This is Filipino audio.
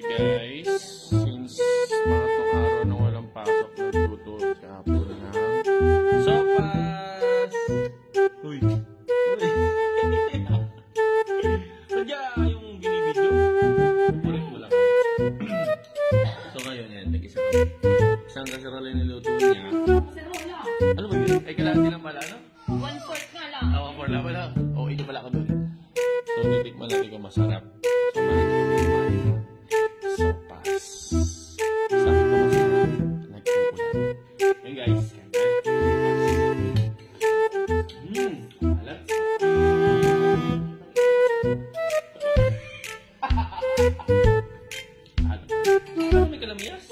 guys, since mga tong araw na walang pasok, nagluto kahapon na sopas! Uy! Sadya yung binibidyo. Kulit mo lang. So ngayon yan, nag-isa kami. Isang kasarala yung niluto niya. Ano ba yun? Ay, kalahati lang pala, ano? 1/4 nga lang. 1/4 lang pala. Oo, ito pala ako dun. So, titikman natin kung masarap. So, kumain na. Sopas. Sakit ko kasi na nagkukulan. Okay guys, kain na. Alam. Ano? May kalamyas?